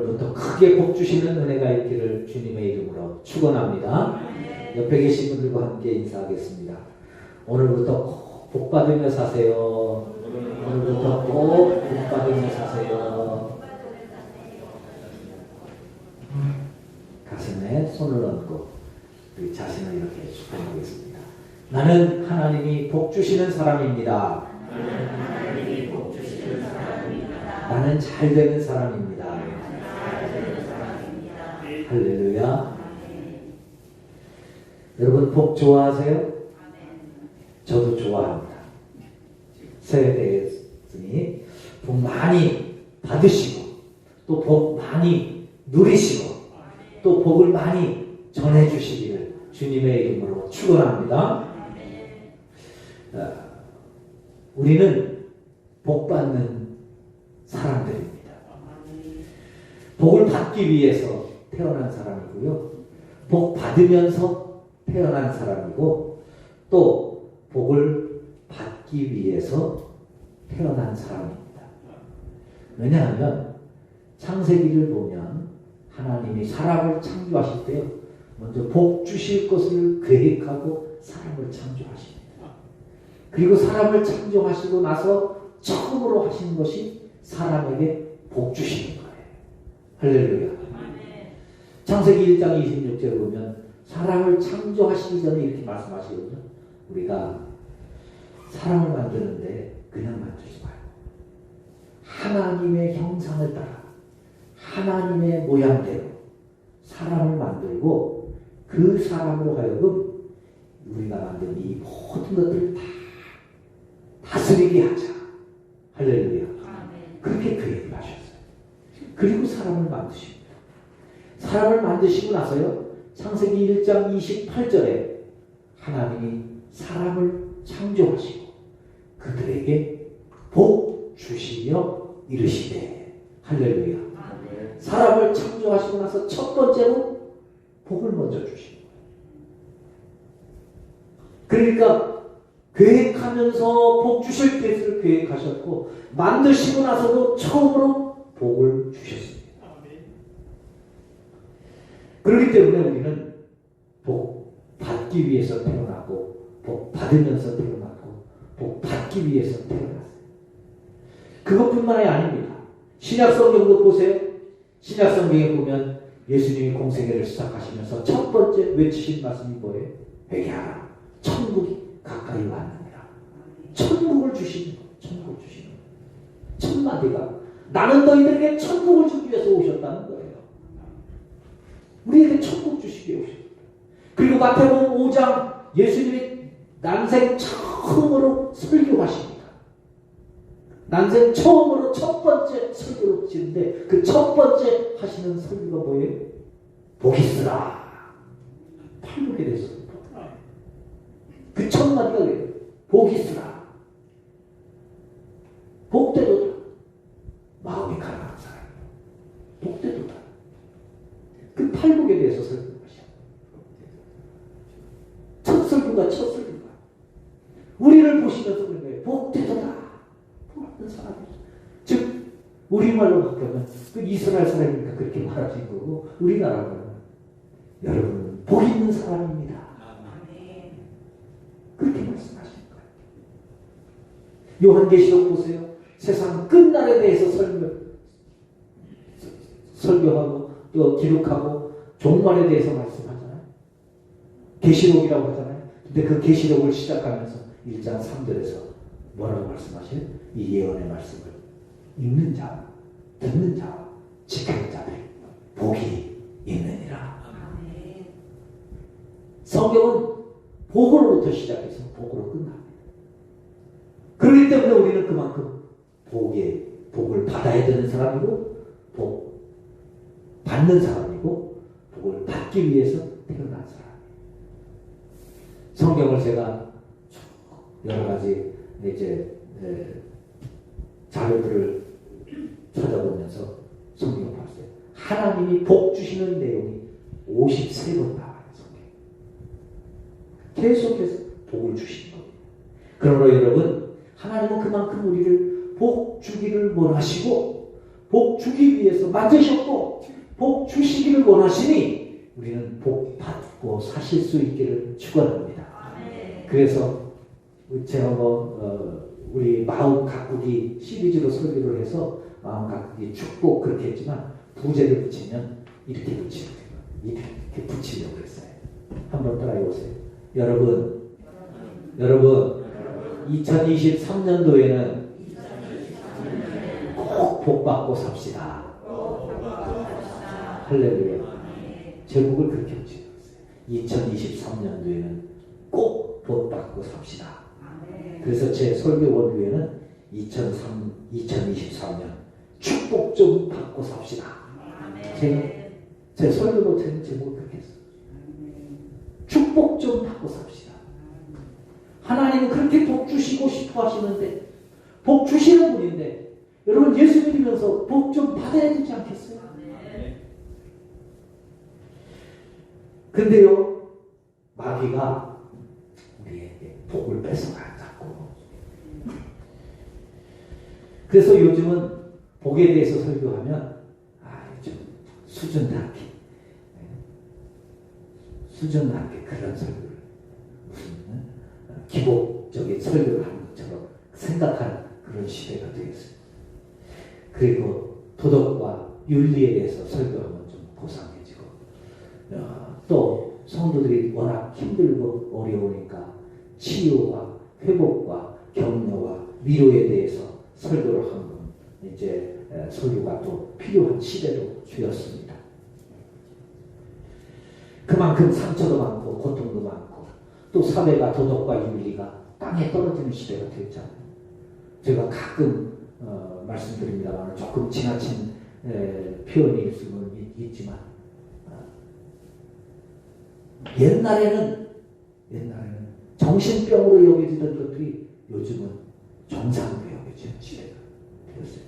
오늘부터 크게 복 주시는 은혜가 있기를 주님의 이름으로 축원합니다. 옆에 계신 분들과 함께 인사하겠습니다. 오늘부터 복 받으며 사세요. 오늘부터 꼭 복 받으며 사세요. 가슴에 손을 얹고 우리 자신을 이렇게 축복하겠습니다. 나는 하나님이 복 주시는 사람입니다. 나는 잘 되는 사람입니다. 할렐루야. 여러분 복 좋아하세요? 저도 좋아합니다. 새해 되었으니 복 많이 받으시고 또 복 많이 누리시고 또 복을 많이 전해주시기를 주님의 이름으로 축원합니다. 우리는 복 받는 사람들입니다. 복을 받기 위해서 태어난 사람이고요. 복 받으면서 태어난 사람이고 또 복을 받기 위해서 태어난 사람입니다. 왜냐하면 창세기를 보면 하나님이 사람을 창조하실 때요. 먼저 복 주실 것을 계획하고 사람을 창조하십니다. 그리고 사람을 창조하시고 나서 처음으로 하시는 것이 사람에게 복 주시는 거예요. 할렐루야. 창세기 1장 26절을 보면 사람을 창조하시기 전에 이렇게 말씀하시거든요. 우리가 사람을 만드는데 그냥 만들지 말고 하나님의 형상을 따라 하나님의 모양대로 사람을 만들고 그 사람으로 하여금 우리가 만든 이 모든 것들을 다 다스리게 하자. 할렐루야. 그렇게 그 얘기를 하셨어요. 그리고 사람을 만드십니다. 사람을 만드시고 나서요. 창세기 1장 28절에 하나님이 사람을 창조하시고 그들에게 복 주시며 이르시되 할렐루야. 사람을 창조하시고 나서 첫 번째로 복을 먼저 주시는 거예요. 그러니까 계획하면서 복 주실 것을 계획하셨고 만드시고 나서도 처음으로 복을 주셨습니다. 그렇기 때문에 우리는 복 받기 위해서 태어나고 복 받으면서 태어나고 복 받기 위해서 태어났어요. 그것뿐만이 아닙니다. 신약성경도 보세요. 신약성경에 보면 예수님이 공생애를 시작하시면서 첫 번째 외치신 말씀이 뭐예요? 회개하라. 천국이 가까이 왔느니라. 천국을 주시는 거예요. 천국을 주시는 거예요. 첫 마디가 나는 너희들에게 천국을 주기 위해서 오셨다는 거예요. 우리에게 천국 주시기 위해 오셨다. 그리고 마태복음 5장 예수님이 난생 처음으로 설교하십니다. 난생 처음으로 첫 번째 설교를 하시는데 그 첫 번째 하시는 설교가 뭐예요? 복이 있으라. 팔복에 대해서 그 첫 마디가 뭐예요? 복이 있으라. 복되도다. 마음이 가난한 사람. 복되도다. 그 팔복에 대해서 설교하시죠. 첫 설교가 첫 설교가. 우리를 보시면서 그런 거예요. 복되도다. 복받는 사람이죠. 즉 우리말로 바꾸면 그 이스라엘 사람이니까 그렇게 말하신 거고 우리나라는 여러분은 복 있는 사람입니다. 그렇게 말씀하시는 거예요. 요한계시록 보세요. 세상 끝날에 대해서 설교하고 또 기록하고 종말에 대해서 말씀하잖아요. 계시록이라고 하잖아요. 근데 그 계시록을 시작하면서 1장 3절에서 뭐라고 말씀하셔요? 이 예언의 말씀을 읽는 자, 듣는 자, 지키는 자들 복이 있느니라. 성경은 복으로부터 시작해서 복으로 끝납니다. 그렇기 때문에 우리는 그만큼 복을 받아야 되는 사람이고 복 받는 사람이고 복을 받기 위해서 태어난 사람이에요. 성경을 제가 여러 가지 이제 자료들을 찾아보면서 성경을 봤어요. 하나님이 복 주시는 내용이 53번 나와요. 성경. 계속해서 복을 주시는 겁니다. 그러므로 여러분 하나님은 그만큼 우리를 복 주기를 원하시고 복 주기 위해서 만드셨고 복 주시기를 원하시니 우리는 복 받고 사실 수 있기를 축원합니다. 그래서 제가 우리 마음 가꾸기 시리즈로 설교를 해서 마음 가꾸기 축복 그렇게 했지만 부제를 붙이면 이렇게 붙이는 거예요. 이렇게 붙이려고 했어요. 한번 따라해 보세요. 여러분 2023년도에는 꼭 복받고 삽시다. 할렐루야. 제목을 그렇게 붙여놨어요. 2023년도에는 꼭 복받고 삽시다. 그래서 제 설교 원고에는 2023년 축복 좀 받고 삽시다. 제 설교도 제목을 그렇게 했어요. 축복 좀 받고 삽시다. 하나님은 그렇게 복 주시고 싶어 하시는데 복 주시는 분인데 여러분 예수 믿으면서 복 좀 받아야 되지 않겠어요? 근데요 마귀가 우리에게 복을 뺏어가요 자꾸. 그래서 요즘은 복에 대해서 설교하면 좀 수준 낮게 그런 설교를 무슨 기복적인 설교를 하는 것처럼 생각하는 그런 시대가 되겠습니다. 그리고 도덕과 윤리에 대해서 설교하면 좀 고상해지고 또 성도들이 워낙 힘들고 어려우니까 치유와 회복과 격려와 위로에 대해서 설교를 하면 이제 설교가 또 필요한 시대로 되었습니다. 그만큼 상처도 많고 고통도 많고 또 사회가 도덕과 윤리가 땅에 떨어지는 시대가 되었잖아요. 제가 가끔 말씀드립니다만 조금 지나친 표현일 수는 있지만 옛날에는 정신병으로 여겨지던 것들이 요즘은 정상으로 여겨지는 시대가 되었어요.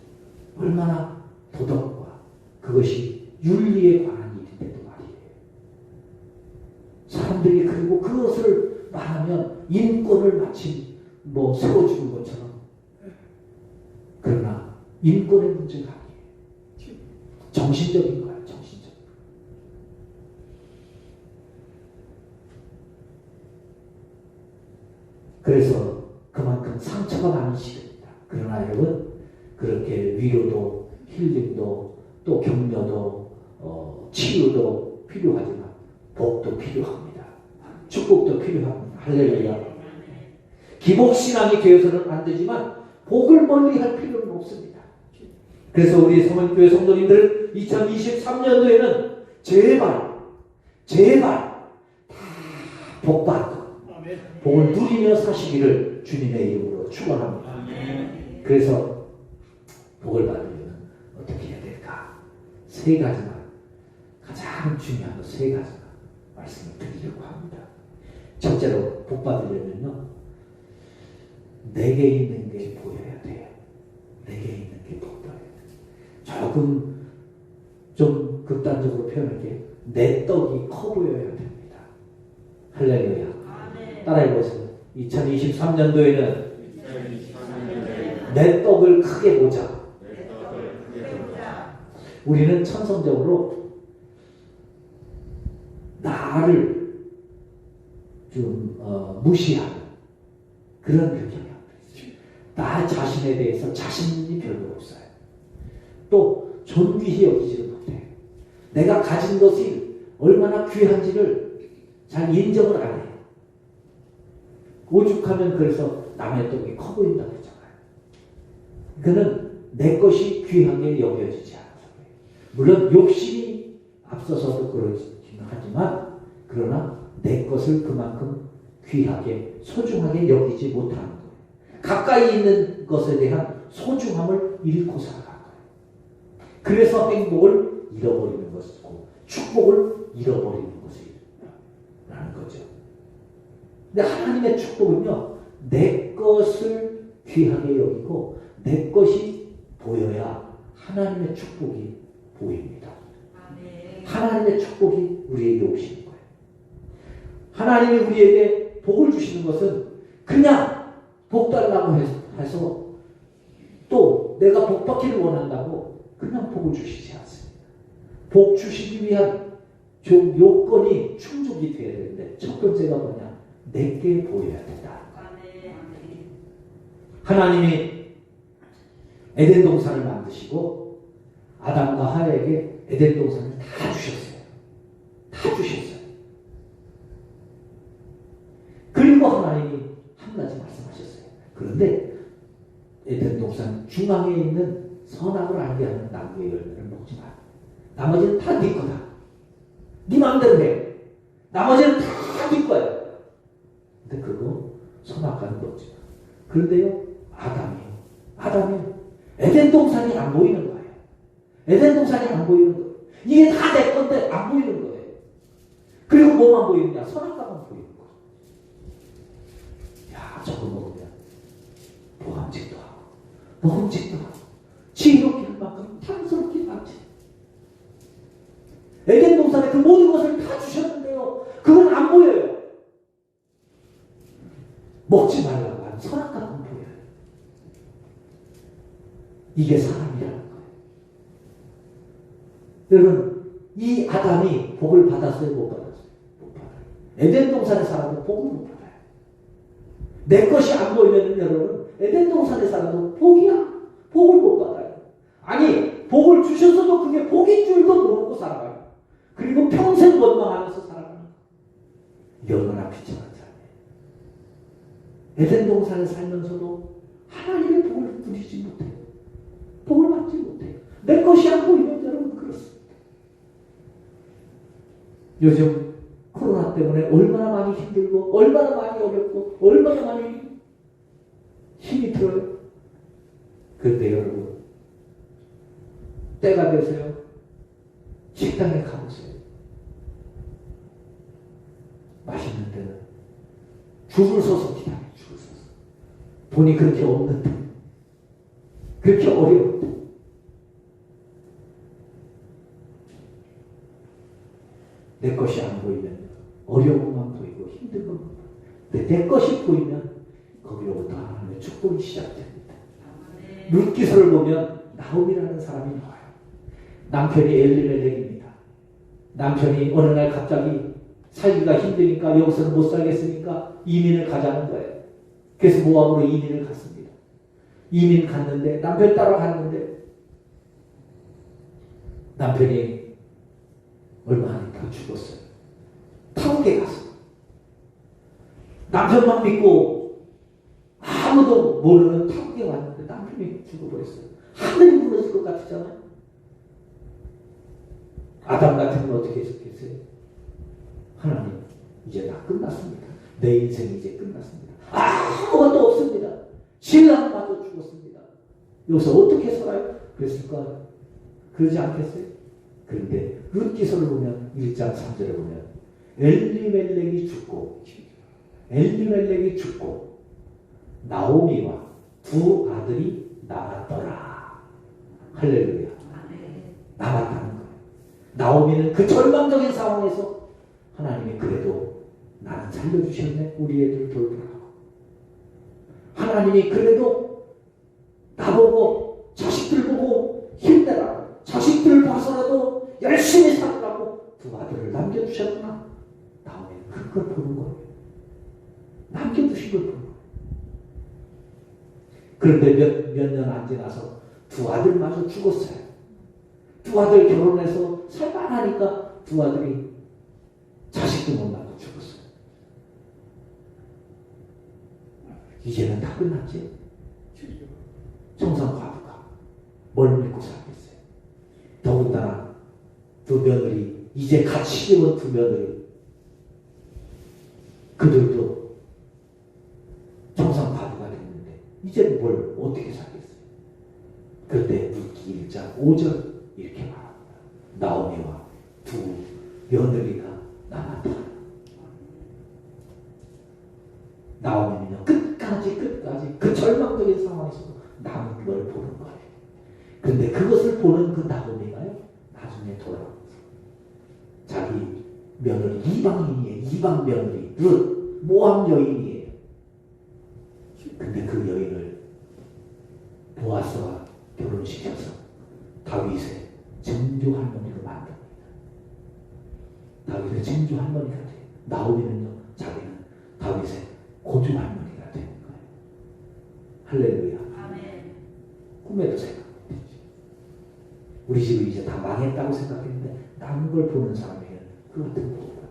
얼마나 도덕과 그것이 윤리에 관한 일인데도 말이에요. 사람들이 그리고 그것을 말하면 인권을 마치 세워주는 것처럼. 그러나 인권의 문제가 아니에요. 정신적인 거예요. 정신적. 그래서 그만큼 상처가 많은 시대입니다. 그러나 여러분 그렇게 위로도 힐링도 또 격려도 치유도 필요하지만 복도 필요합니다. 축복도 필요합니다. 할렐루야. 기복신앙이 되어서는 안 되지만 복을 멀리할 필요는 없습니다. 그래서 우리 성원교회 성도님들 2023년도에는 제발 다 복받고 복을 누리며 사시기를 주님의 이름으로 축원합니다. 그래서 복을 받으려면 어떻게 해야 될까? 세 가지만, 가장 중요한 세 가지만 말씀을 드리려고 합니다. 첫째로 복 받으려면요, 내게 있는 게 보여야 돼요. 내게 있는 게 보여야 돼요. 조금 좀 극단적으로 표현할게요. 내 떡이 커 보여야 됩니다. 할렐루야. 따라해보세요. 2023년도에는 내 떡을 크게 보자. 우리는 천성적으로 나를 좀 무시하는 그런 경향이 있어요. 나 자신에 대해서 자신이 별로 없어요. 또 존귀히 여기지를 못해요. 내가 가진 것이 얼마나 귀한지를 잘 인정을 안 해요. 오죽하면 그래서 남의 떡이 커 보인다고 했잖아요. 그는 내 것이 귀하게 여겨지지 않아서 그래요. 물론 욕심이 앞서서도 그러지는 하지만 그러나 내 것을 그만큼 귀하게 소중하게 여기지 못하는 거예요. 가까이 있는 것에 대한 소중함을 잃고 살아가는 거예요. 그래서 행복을 잃어버리는 것이고 축복을 잃어버리는 것이라는 거죠. 근데 하나님의 축복은요, 내 것을 귀하게 여기고 내 것이 보여야 하나님의 축복이 보입니다. 하나님의 축복이 우리에게 오시는 거예요. 하나님이 우리에게 복을 주시는 것은 그냥 복 달라고 해서 또 내가 복 받기를 원한다고 그냥 복을 주시지 않습니다. 복 주시기 위한 좀 요건이 충족이 돼야 되는데 첫 번째가 뭐냐? 내게 보여야 된다. 하나님이 에덴 동산을 만드시고 아담과 하와에게 에덴 동산을 다 주셨어요. 다 주셨어요. 그리고 하나님이 한 가지 말씀하셨어요. 그런데 에덴 동산 중앙에 있는 선악을 알게 하는 나무의 열매를 먹지 마. 나머지는 다 네 거다. 네 마음대로 해. 나머지는 다 네 거야. 근데 그거 선악과는 먹지 마. 그런데요, 아담이요. 에덴 동산이 안 보이는 거예요. 에덴 동산이 안 보이는 거예요. 이게 다 내 건데 안 보이는 거예요. 그리고 뭐만 보이느냐? 선악과만 보이는 거예요. 야, 저거 먹으면 보암직도 하고 먹음직도 하고 지혜롭게 할 만큼 탐스럽게 많지. 에덴 동산에 그 모든 것을 다 주셨는데요, 그건 안 보여요. 먹지 말라고 하는 선악과만 보여요. 이게 사람이라는 거예요. 여러분, 이 아담이 복을 받았어요? 못 받았어요? 못 받아요. 에덴 동산에 살아도 복을 못 받아요. 내 것이 안 보이면 여러분, 에덴 동산에 살아도 복이야. 복을 못 받아요. 아니, 복을 주셨어도 그게 복인 줄도 모르고 살아가요. 그리고 평생 원망하면서 살아가는 거예요. 얼마나 비참한 삶이에요. 에덴 동산에 살면서도 하나님의 복을 누리지 못해요. 복을 받지 못해요. 내 것이 안 보이면 여러분 그렇습니다. 요즘 코로나 때문에 얼마나 많이 힘들고 얼마나 많이 어렵고 얼마나 많이 힘이 들어요. 그런데 여러분, 때가 되세요. 식당에 가보세요. 맛있는 데는 줄을 서서 기다려요. 줄을 서서. 돈이 그렇게 없는데, 그렇게 어려운데. 내 것이 안 보이면 어려운 것만 보이고 힘든 것만 보이고, 근데 내 것이 보이면 거기로부터 하나님의 축복이 시작됩니다. 룻기서를 보면 나홈이라는 사람이 나와요. 남편이 엘리멜렉입니다. 남편이 어느 날 갑자기 살기가 힘드니까 여기서는 못 살겠으니까 이민을 가자는 거예요. 그래서 모압으로 이민을 갔습니다. 이민 갔는데, 남편 따라갔는데 남편이 얼마 하니까 죽었어요. 타국에 가서 남편만 믿고 아무도 모르는 타국에 왔는데 남편이 죽어버렸어요. 하늘이 무너질 것 같잖아요. 아담 같으면 어떻게 했겠어요? 하나님, 이제 다 끝났습니다. 내 인생이 이제 끝났습니다. 아무것도 없습니다. 신랑마저 죽었습니다. 여기서 어떻게 살아요? 그랬을까? 그러지 않겠어요? 그런데 룻기서를 보면 1장 3절에 보면 엘리멜렉이 죽고 나오미와 두 아들이 남았더라. 할렐루야. 남았다는 거예요. 나오미는 그 절망적인 상황에서 하나님이 그래도 나는 살려주셨네. 우리 애들 돌보라고. 하나님이 그래도 나보고 자식들 보고 힘내라고. 자식들을 봐서라도 열심히 살으라고 두 아들을 남겨두셨구나. 나오미는 그걸 보는 거예요. 남겨두신 걸 보는 거예요. 그런데 몇 년 안 지나서 두 아들마저 죽었어요. 두 아들 결혼해서 살만하니까 두 아들이 자식도 못 낳고 죽었어요. 이제는 다 끝났지. 청산과부가 뭘 믿고 살겠어요. 더군다나 두 며느리, 이제 같이 입은 두 며느리, 그들도 청산과부가 됐는데 이제는 뭘 어떻게 살겠어요. 그때 룻기 1장 5절 이렇게 말합니다. 나오미와 두 며느리가 남았다. 나오미는요, 끝까지 그 절망적인 상황에서도 남은 걸 보는 거예요. 근데 그것을 보는 그 나오미가요, 나중에 돌아와서 자기 며느리, 이방인이에요. 이방 며느리 룻, 모함 여인이에요. 근데 그 여인을 보아스와 결혼시켜서 다윗의 증조 할머니로 만듭니다. 다윗의 증조 할머니가 돼요. 나오미는요, 자기는 다윗의 고조 할머니가 되는 거예요. 할렐루야. 아멘. 꿈에도 생각 못했지. 우리 집이 이제 다 망했다고 생각했는데 남은 걸 보는 사람에게는 그 같은 모습이 돼요.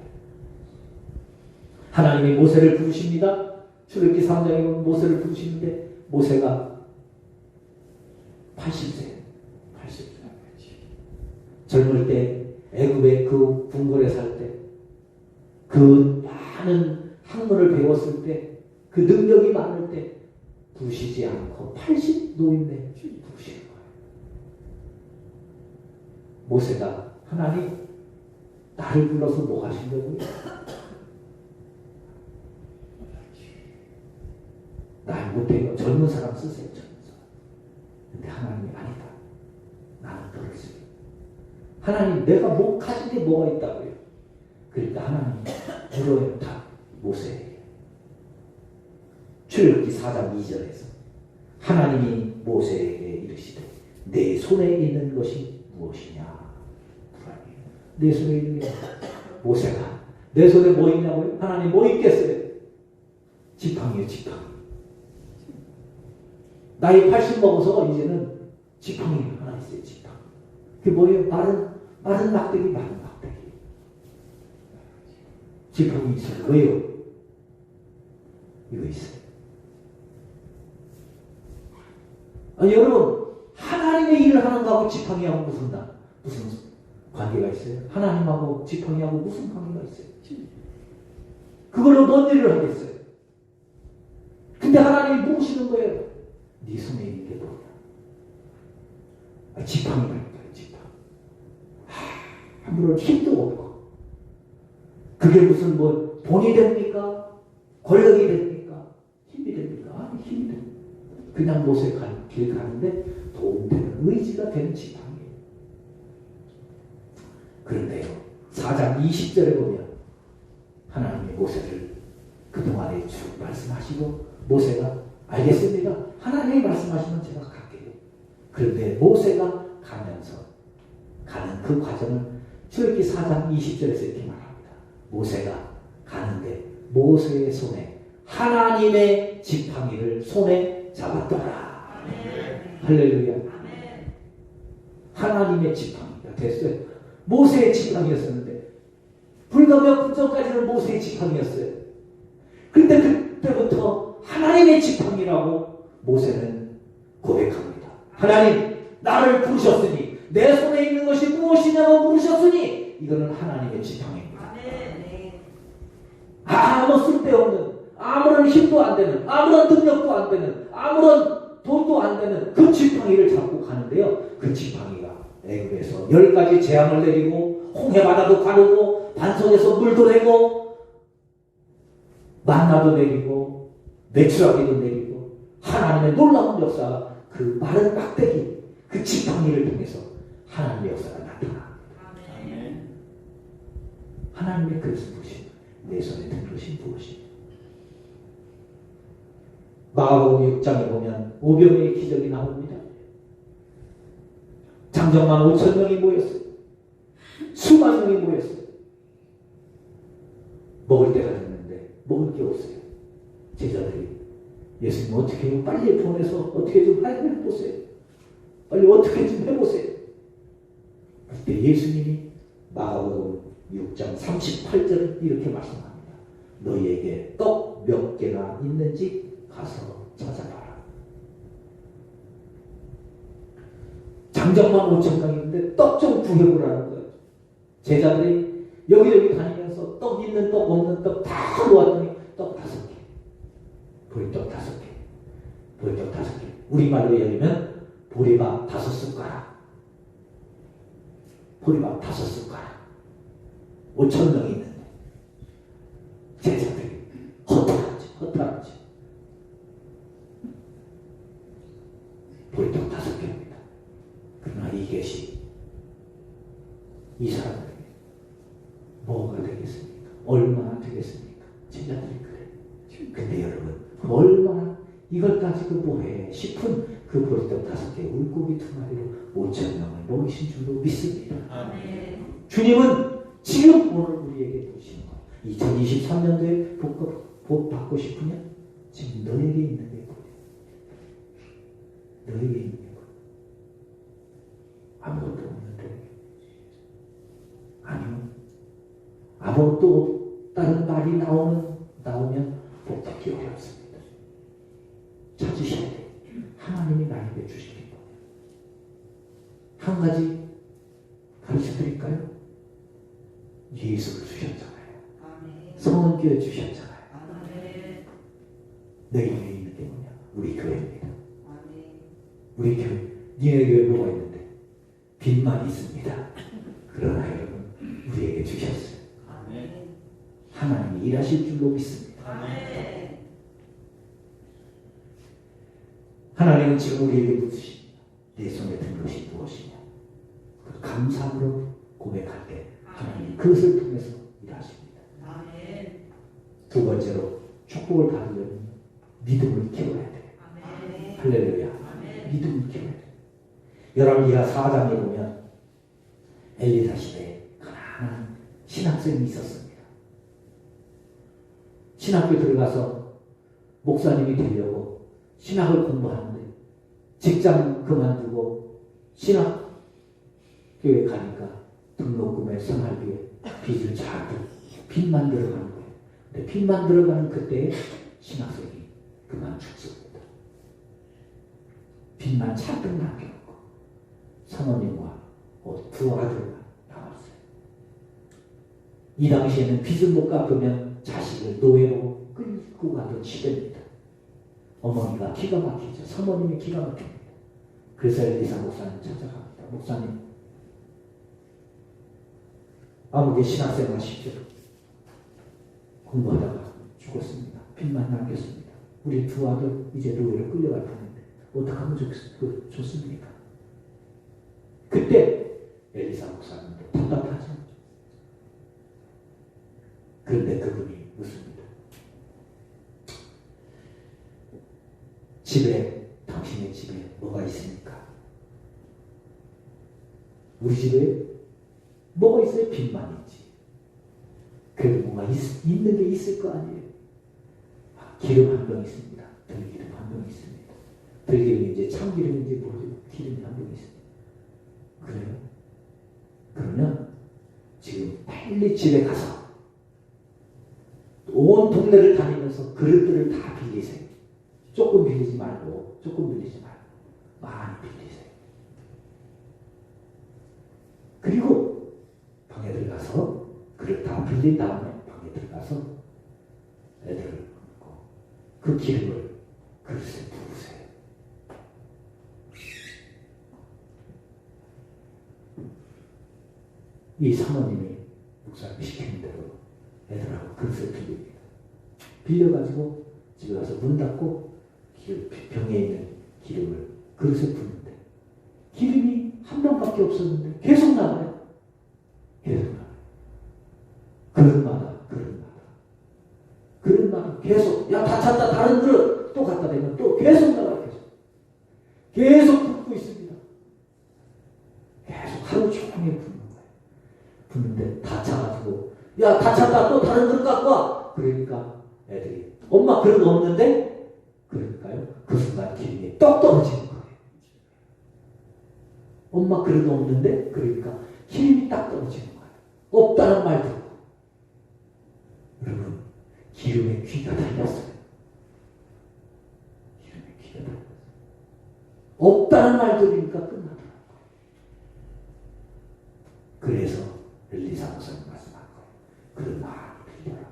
하나님이 모세를 부르십니다. 출애굽기 3장에 보면 모세를 부르시는데 모세가 80세. 젊을 때 애굽의 그 궁궐에 살 때 그 많은 학문을 배웠을 때 그 능력이 많을 때 부르시지 않고 80 노인네 부르시는 거예요. 모세가 하나님 나를 불러서 뭐 하시려고요? 나이 못해요. 젊은 사람 쓰세요. 젊은 사람. 근데 하나님이 아니다. 나는 너를 쓰요. 하나님 내가 뭐 가진 게 뭐가 있다고요? 그러니까 하나님 물어요. 다 모세에게. 출애굽기 4장 2절에서 하나님이 모세에게 이르시되 내 손에 있는 것이 무엇이냐? 내 손에 있는 게 모세가 내 손에 뭐 있냐고요? 하나님 뭐 있겠어요? 지팡이요, 지팡이. 나이 80 먹어서 이제는 지팡이 하나 있어요. 지팡이. 그게 뭐예요? 마른 막대기, 마른 막대기. 지팡이 있어요. 왜요? 이거 있어요. 아니, 여러분, 하나님의 일을 하는 거하고 지팡이하고 무슨 관계가 있어요? 하나님하고 지팡이하고 무슨 관계가 있어요? 그걸로 뭔 일을 하겠어요? 근데 하나님이 모시는 거예요. 네 손에 있는 게 뭐냐? 지팡이가 있어요. 지팡이. 아무런 힘도 없고. 그게 무슨 뭐 돈이 됩니까? 권력이 됩니까? 힘이 됩니까? 아니, 힘이 됩니다. 그냥 모세 길 가는데 도움되는 의지가 되는 지팡이에요. 그런데요, 4장 20절에 보면 하나님이 모세를 그동안에 쭉 말씀하시고 모세가 알겠습니다. 하나님이 말씀하시면 제가 갈게요. 그런데 모세가 가는 그 과정을 출애굽기 4장 20절에서 이렇게 말합니다. 모세가 가는데 모세의 손에 하나님의 지팡이를 손에 잡았더라. 아멘. 할렐루야. 아멘. 하나님의 지팡이가 됐어요. 모세의 지팡이였었는데 불과 몇 분 전까지는 모세의 지팡이였어요. 그런데 그때부터 하나님의 지팡이라고 모세는 고백합니다. 하나님, 나를 부르셨으니 내 손에 있는 것이 무엇이냐고 물으셨으니 이거는 하나님의 지팡이입니다. 아무 쓸데없는, 아무런 힘도 안 되는, 아무런 능력도 안 되는, 아무런 돈도 안 되는 그 지팡이를 잡고 가는데요. 그 지팡이가 애굽에서 10가지 재앙을 내리고 홍해바다도 가르고 반석에서 물도 내고 만나도 내리고 메추라기도 내리고 하나님의 놀라운 역사가 그 마른 막대기, 그 지팡이를 통해서 하나님의 역사가 나타납니다. 하나님의 그릇은 무엇입니까? 내 손에 든 것이 무엇입니까? 마가복음 6장에 보면 오병이의 기적이 나옵니다. 장정만 5,000명이 모였어요. 수만 명이 모였어요. 먹을 때가 됐는데 먹을 게 없어요. 제자들이 예수님 어떻게 해요? 빨리 보내서 어떻게 좀 해보세요. 빨리 어떻게 좀 해보세요. 그때 예수님이 마가복음 6장 38절 이렇게 말씀합니다. 너희에게 떡 몇 개나 있는지 가서 찾아봐라. 장정만 5,000명인데 떡 좀 구해보라는 거예요. 제자들이 여기저기 다니면서 떡 있는 떡 없는 떡 다 모았더니 떡 5개, 보리떡 5개, 보리떡 5개. 우리말로 얘기하면 보리밥 5숟가락, 보리밥 5숟가락. 5,000명이 있는데 제자들이 허탈하지. 보리떡 5개입니다. 그러나 이것이 이 사람들에게 뭐가 되겠습니까? 얼마나 되겠습니까? 제자들이 그래. 근데 여러분, 얼마나 이걸 가지고 뭐해 싶은 그 보리떡 5개, 물고기 2마리로 5,000명을 먹이신 줄로 믿습니다. 아멘. 주님은 지금 오늘 우리에게 주시는 것. 2023년도에 복 받고 싶으면 지금 너에게 있는 게 뭐예요? 너에게 있는 게 뭐예요? 아무것도 없는데. 아니요. 아무것도 다른 말이 나오면 복 받기 어렵습니다. 찾으셔야 돼요. 하나님이 나에게 주시는 거예요. 한 가지 가르쳐 드릴까요? 예수를 주셨잖아요. 아멘. 성은교회 주셨잖아요. 아멘. 너희 교회에 있는 게 뭐냐? 우리 교회입니다. 아멘. 우리 교회, 니네 교회 뭐가 있는데? 빚만 있습니다. 그러나 여러분, 우리에게 주셨어요. 아멘. 하나님이 일하실 줄로 믿습니다. 아멘. 하나님은 지금 우리에게 묻으십니다. 내 손에 든 것이 무엇이냐? 그 감사함으로 고백할 때 하나님 그것을 통해서 일하십니다. 아멘. 두 번째로 축복을 받으려면 믿음을 키워야 돼요. 아멘. 할렐루야. 아멘. 믿음을 키워야 돼요. 열왕기하 4장에 보면 엘리사 시대에 가난한 신학생이 있었습니다. 신학교에 들어가서 목사님이 되려고 신학을 공부하는데 직장 그만두고 신학교에 가니까 등록금에 생활비에 빚을 자꾸 빚만 들어가는 거예요. 근데 빚만 들어가는 그때에 신학생이 그만 죽습니다. 빚만 잔뜩 남겨놓고 사모님과 두 아들만 남았어요. 이 당시에는 빚을 못 갚으면 자식을 노예로 끌고 가던 시대입니다. 어머니가 기가 막히죠. 사모님이 기가 막힙니다. 그래서 엘리사 목사님 찾아갑니다. 목사님, 아무개 신학생 하십시오. 공부하다가 죽었습니다. 빚만 남겼습니다. 우리 두 아들 이제 노예로 끌려갈 뻔했는데 어떻게 하면 좋습니까? 그때 엘리사 목사님도 답답하죠. 그런데 그분이 묻습니다. 집에, 당신의 집에 뭐가 있습니까? 우리 집에 뭐가 있어요? 빚만 있지. 그래도 뭔가 있는 게 있을 거 아니에요. 기름 한 병 있습니다. 들기름 한 병 있습니다. 들기름인지 참기름인지 모르지만 기름이 한 병 있습니다. 그래요? 그러면 지금 빨리 집에 가서 온 동네를 다니면서 그릇들을 다 빌리세요. 조금 빌리지 말고 많이 빌리세요. 그리고 방에 들어가서 그릇 다 빌린 다음에 방에 들어가서 애들을 놓고 그 기름을 그릇에 부으세요. 이 사모님이 목사님이 시키는 대로 애들하고 그릇을 빌립니다. 빌려가지고 집에 가서 문 닫고 병에 있는 기름을 그릇에 붓는데 기름이 한 병밖에 없었는데 계속 나와요. 계속 나와요. 그릇마다 계속 다 찼다 다른 그릇 또 갖다 대면 또 계속 나와요. 계속 붓고 있습니다. 계속 하루 종일 붓는 거예요. 붓는데 다 차가지고 다 찼다 또 다른 그릇 갖고 와. 그러니까 애들이 엄마 그릇 없는데? 그러니까요 그 순간 기름이 떡 떨어지는 거예요. 엄마 그릇 없는데? 그러니까 기름이 딱 떨어지는 거예요. 없다는 말 듣고. 여러분 기름에 귀가 달렸어요. 기름에 귀가 달렸어요. 없다는 말 들으니까 끝나더라고요. 그래서 엘리사 목사님 말씀한 거예요. 그릇 많이 빌려라.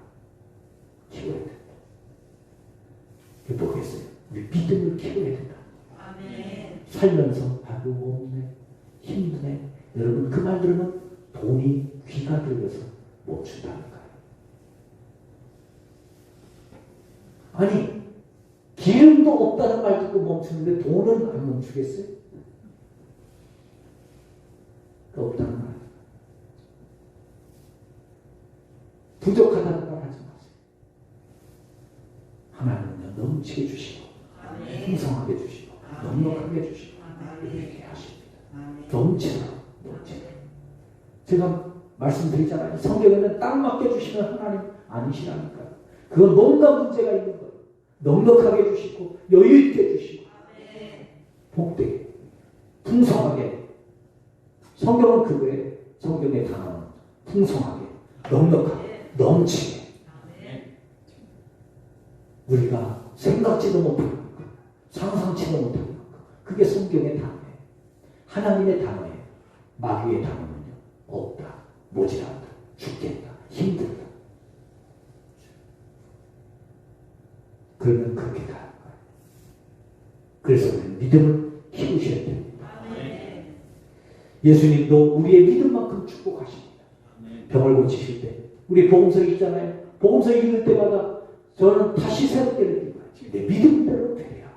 키워야 된다. 보겠어요. 우리 믿음을 키워야 된다. 아멘. 살면서 아이고 없네, 힘드네. 여러분 그 말 들으면 돈이 귀가 들려서 멈춘다니까요. 아니 기름도 없다는 말 듣고 멈추는데 돈은 안 멈추겠어요? 없다는 말. 부족하다는 말 하지 마세요. 하나님은 넘치게 주시고 풍성하게 주시고 넉넉하게 주시고 아멘. 우리에게 하십니다. 아멘. 넘치도록 넘치도록. 제가 말씀드리잖아요. 성경에는 딱 맡겨주시면 하나님 아니시라니까요. 그건 뭔가 문제가 있는 거예요. 넉넉하게 주시고 여유 있게 주시고 아멘. 복되게 풍성하게. 성경은 그거예요. 성경의 단어는 풍성하게 넉넉하게 넘치게. 아멘. 우리가 생각지도 못하는 것, 상상치도 못하는 것, 그게 성경의 단어예요. 하나님의 단어예요. 마귀의 단어는요, 없다, 모질한다, 죽겠다, 힘들다. 그러면 그렇게 가는 거예요. 그래서 우리는 믿음을 키우셔야 됩니다. 아멘. 예수님도 우리의 믿음만큼 축복하십니다. 병을 고치실 때 우리 복음서 읽잖아요. 복음서 읽을 때마다 저는 다시 새롭게 느낀 거예요. 내 믿음대로 되랴.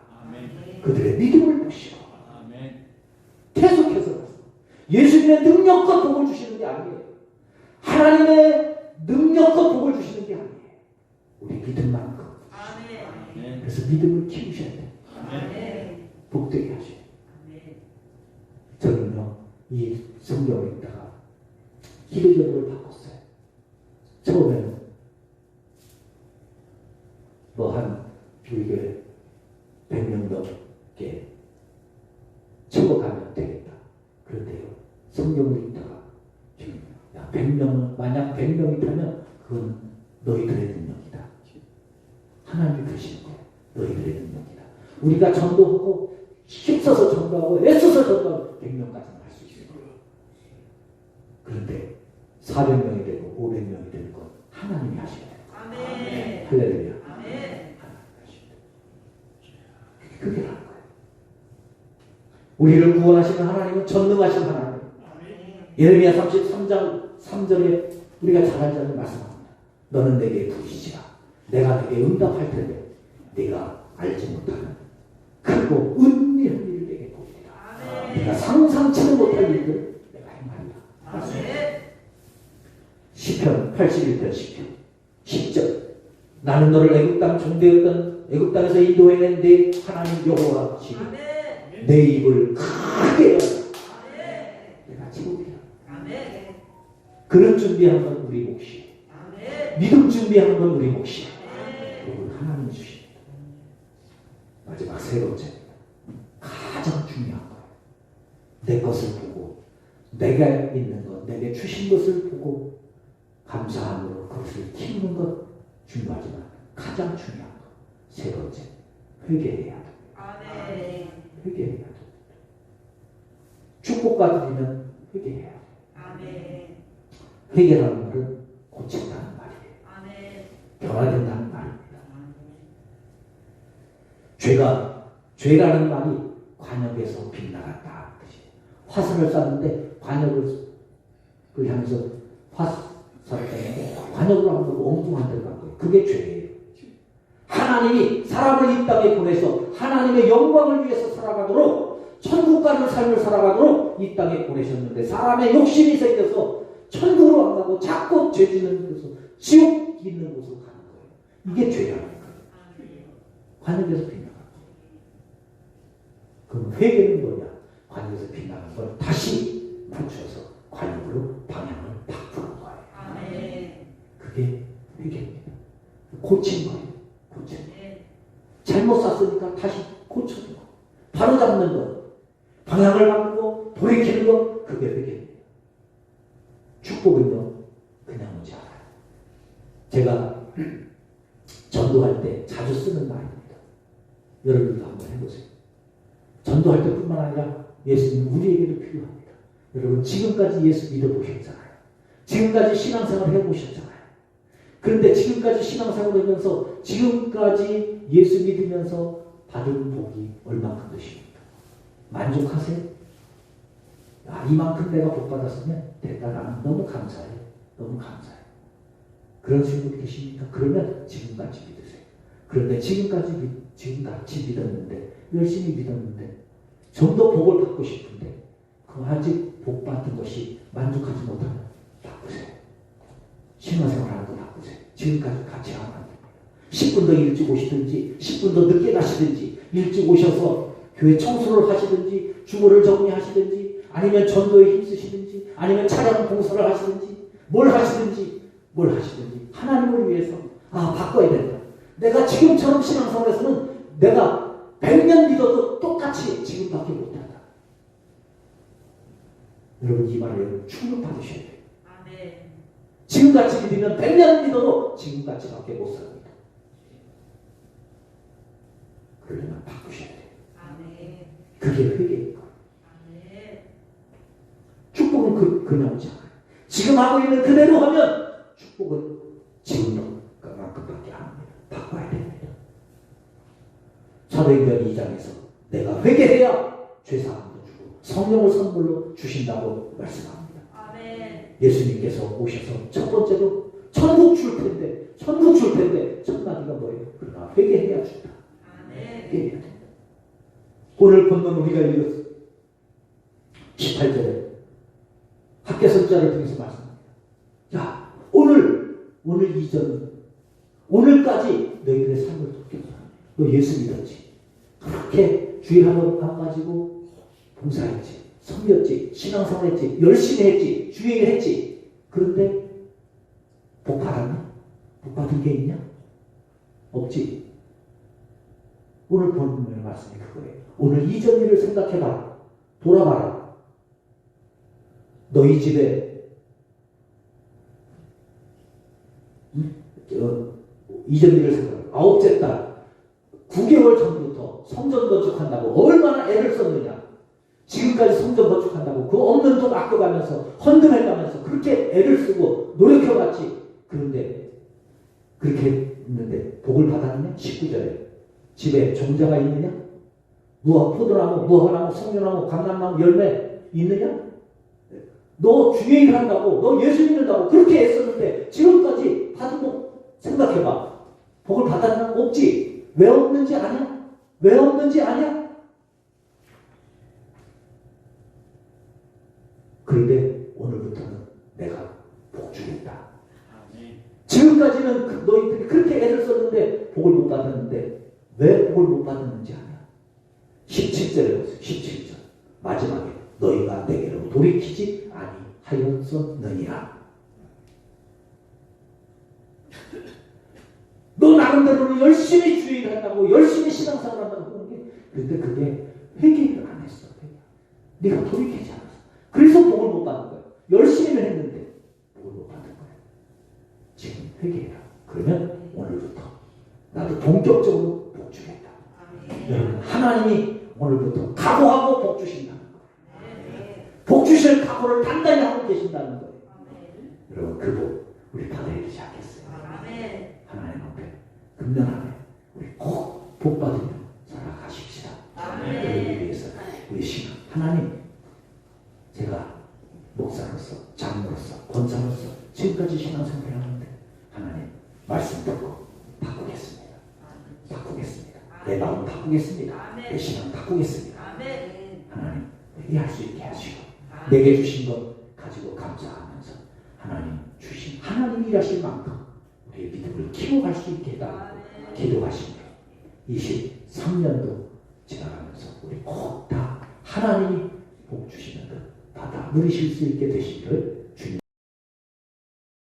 그들의 믿음을 보시오. 계속해서 예수님의 능력과 복을 주시는 게 아니에요. 하나님의 능력과 복을 주시는 게 아니에요. 우리 믿음만큼. 아멘. 그래서 믿음을 키우셔야 돼요. 아멘. 복되게 하셔요. 아멘. 저는요, 이 성경을 읽다가 기도적으로 바꿨어요. 처음에는 한 우리 교회 100명 넘게 채워가면 되겠다. 그런데요, 성경을 읽다가 지금 100명은 만약 100명이 타면 그건 너희들의 능력이다. 하나님이 그러시는 거예요. 너희들의 능력이다. 우리가 전도하고 힘써서 전도하고 애써서 전도하고 100명까지는 할 수 있어요. 그런데 400명이 되고 500명이 되는 건 하나님이 하셔야 돼요. 아멘. 할렐루야. 아멘. 하나님이 하셔야 돼요. 그게 하는 거예요. 우리를 구원하시는 하나님은 전능하신 하나님. 예레미야 33장 3절에 우리가 잘 알자는 말씀합니다. 너는 내게 부르시지라. 내가 내게 응답할 텐데 네가 알지 못하는 크고 은밀한 일을 내게 보이리라. 내가 상상치도 못할 일을 내가 행하리라. 아멘. 시편 81편 10절. 나는 너를 애굽 땅 종되었던 애굽 땅에서 인도해낸 네 하나님 여호와 시니 내 입을 크게 열라. 내가 채우리라. 아멘. 그런 준비한 건 우리 몫이에요. 아멘. 믿음 준비한 건 우리 몫이에요. 아멘. 그건 하나님이 주십니다. 마지막 세 번째입니다. 가장 중요한 거예요. 내 것을 보고 내가 있는 것, 내게 주신 것을 보고 감사함으로 그것을 키우는 것 중요하지만 가장 중요한 것, 세 번째, 회개해야 합니다. 아멘. 회개해야 합니다. 축복받으면 회개해야 합니다. 아멘. 회개라는 말은 고친다는 말이에요. 아멘. 변화된다는 말입니다. 죄라는 말이 관역에서 빗나갔다. 화살을 쐈는데 관역을 향해서 화살을 쐈는데 관역으로 한 번 엉뚱한 데로 간 거예요. 그게 죄예요. 하나님이 사람을 이 땅에 보내서 하나님의 영광을 위해서 살아가도록 천국 가는 삶을 살아가도록 이 땅에 보내셨는데 사람의 욕심이 생겨서 천국으로 안 가고 자꾸 죄 짓는 곳으로 지옥 있는 곳으로 가는 거예요. 이게 죄라는 거예요. 관역에서 빗나간 거예요. 그럼 회개는 뭐냐? 관역에서 빗나간 걸 다시 맞춰서 관역으로 방향을 바꾸는 거예요. 아멘. 그게 회개입니다. 고친 거예요. 고친 거. 네. 잘못 쐈으니까 다시 고쳐주고 바로 잡는 거, 방향을 바꾸고 돌이키는 거, 그게 회개입니다. 축복은요 그냥 오지 않아요. 제가 전도할 때 자주 쓰는 말입니다. 여러분도 한번 해보세요. 전도할 때뿐만 아니라 예수님 우리에게도 필요합니다. 여러분 지금까지 예수 믿어보셨잖아요. 지금까지 신앙생활 해보셨잖아요. 그런데 지금까지 신앙생활 하면서 지금까지 예수 믿으면서 받은 복이 얼마큼 되십니까? 만족하세요? 이만큼 내가 복 받았으면 됐다. 나는 너무 감사해요. 너무 감사해요. 그런 친구 계십니까? 그러면 지금까지 믿으세요. 그런데 지금같이 믿었는데 열심히 믿었는데 좀 더 복을 받고 싶은데 그 아직 복 받은 것이 만족하지 못하면 바꾸세요. 신앙생활 하는 거 바꾸세요. 지금까지 같이 하면 안 됩니다. 10분 더 일찍 오시든지 10분 더 늦게 가시든지 일찍 오셔서 교회 청소를 하시든지 주거를 정리하시든지 아니면 전도에 힘쓰시든지 아니면 차량 봉사를 하시든지 뭘 하시든지 하나님을 위해서 바꿔야 된다. 내가 지금처럼 신앙생활에서는 내가 100년 믿어도 똑같이 지금밖에 못한다. 여러분 이 말을 충격받으셔야 돼요. 아멘. 지금같이 믿으면 100년 믿어도 지금같이밖에 못 삽니다. 그러려면 바꾸셔야 돼요. 아멘. 그게 회개입니다. 아멘. 축복은 그냥 오지 않아요. 지금 하고 있는 그대로 하면 축복은 지금만큼밖에 안 합니다. 바꿔야 됩니다. 사도행전 2장에서 내가 회개해야 죄사함도 주고 성령을 선물로 주신다고 말씀합니다. 아멘. 예수님께서 오셔서 첫 번째로 천국 줄 텐데 첫 마디가 뭐예요? 그러나 회개해야 준다. 아멘. 회개해야 된다. 오늘 본문 우리가 읽었어요. 18절에 학개선자를 통해서 말씀합니다. 야, 오늘 이전 오늘까지 너희들의 삶을 돕겠다. 너 예수 믿었지? 그렇게 주일 한번 가지고 봉사했지, 섬겼지, 신앙생활했지, 열심히 했지, 주일 했지. 그런데 복 받았나? 복 받은 게 있냐? 없지. 오늘 본문의 말씀이 그거예요. 오늘 이전 일을 생각해봐. 돌아봐라. 너희 집에 이전 일을 생각해. 9째 달 9개월 전부터 성전 건축한다고 얼마나 애를 썼느냐. 지금까지 성전 건축한다고 그 없는 돈 아껴가면서 헌금해가면서 그렇게 애를 쓰고 노력해봤지. 그런데 그렇게 했는데 복을 받았느냐? 19절에 집에 종자가 있느냐? 포도나무, 무화과나무, 성녀나무, 감람나무 열매 있느냐? 너 주일 한다고, 너 예수 믿는다고 그렇게 애썼는데 지금까지 받은 복 생각해봐. 복을 받았나? 없지. 왜 없는지 아냐? 왜 없는지 아냐? 그런데 오늘부터는 내가 복 주겠다. 지금까지는 너희들이 그렇게 애를 썼는데 복을 못 받았는데 왜 복을 못 받았는지 아냐? 17절에 보세요. 17절 마지막에 너희가 내게로 돌이키지 아니하였었느니라. 너 나름대로 열심히 주일한다고 열심히 신앙생활 한다고 그러는데 그런데 그게 회개를 안 했어. 네가 돌이키지 않았어. 그래서 복을 못 받는 거야. 열심히는 했는데 복을 못 받는 거야. 지금 회개해라. 그러면 오늘부터 나도 본격적으로 복 주겠다. 여러분 하나님이 오늘부터 각오하고 복 주신다는 거예요. 복 주실 각오를 단단히 하고 계신다는 거예요. 여러분 그 복 우리 받아야 되지 않겠어요? 하나님 앞에 금년함에 우리 꼭 복 받으며 살아가십시다. 우리를 위해서 우리 신앙 하나님 제가 목사로서 장로로서 권사로서 지금까지 신앙생활을 하는데 하나님 말씀 듣고 바꾸겠습니다. 내 마음 바꾸겠습니다. 내 신앙 바꾸겠습니다. 하나님 회개할 수 있게 하시고 내게 주신 것 가지고 감사하면서 하나님 주신 하나님 일하실 만큼 우리의 믿음을 키워갈 수 있게 해달라고 기도하십니다. 23년도 지나가면서 우리 꼭 다 하나님이 복 주시는 것 받아 누리실 수 있게 되시기를